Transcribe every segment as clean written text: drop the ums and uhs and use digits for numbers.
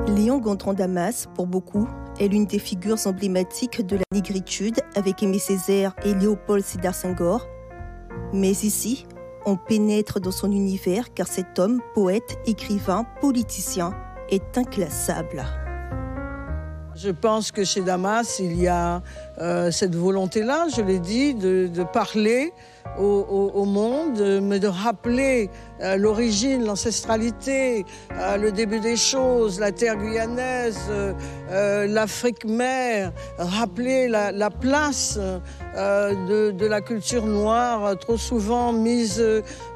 Léon Gontran Damas, pour beaucoup, est l'une des figures emblématiques de la négritude avec Aimé Césaire et Léopold Sédar Senghor. Mais ici, on pénètre dans son univers car cet homme, poète, écrivain, politicien, est inclassable. Je pense que chez Damas, il y a cette volonté-là, je l'ai dit, de parler au monde, mais de rappeler l'origine, l'ancestralité, le début des choses, la terre guyanaise, l'Afrique mère, rappeler la place de la culture noire, trop souvent mise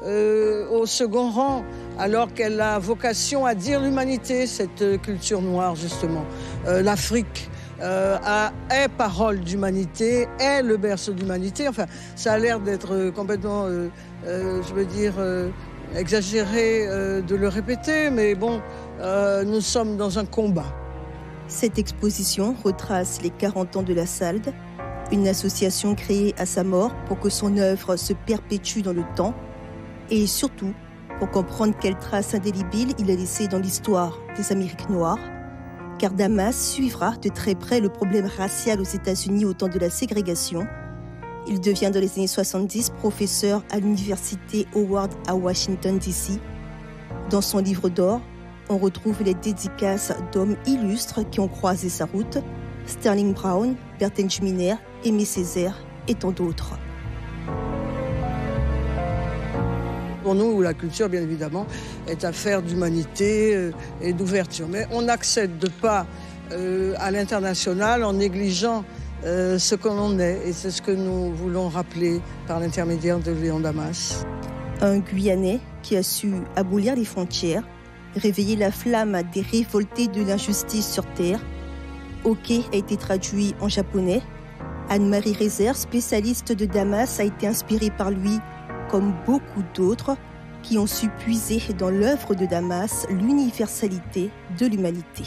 au second rang, alors qu'elle a vocation à dire l'humanité, cette culture noire justement. L'Afrique est parole d'humanité, est le berceau d'humanité. Enfin, ça a l'air d'être complètement, exagéré de le répéter, mais bon, nous sommes dans un combat. Cette exposition retrace les 40 ans de la SALD, une association créée à sa mort pour que son œuvre se perpétue dans le temps et surtout pour comprendre quelles traces indélébiles il a laissées dans l'histoire des Amériques noires. Car Damas suivra de très près le problème racial aux États-Unis au temps de la ségrégation. Il devient dans les années 70 professeur à l'université Howard à Washington, D.C. Dans son livre d'or, on retrouve les dédicaces d'hommes illustres qui ont croisé sa route, Sterling Brown, Berthe Juminer, Aimé Césaire et tant d'autres. Pour nous, la culture, bien évidemment, est affaire d'humanité et d'ouverture. Mais on n'accède pas à l'international en négligeant ce que l'on est. Et c'est ce que nous voulons rappeler par l'intermédiaire de Léon Damas. Un Guyanais qui a su abolir les frontières, réveiller la flamme des révoltés de l'injustice sur Terre. Ok a été traduit en japonais. Anne-Marie Rézère, spécialiste de Damas, a été inspirée par lui, comme beaucoup d'autres qui ont su puiser dans l'œuvre de Damas l'universalité de l'humanité.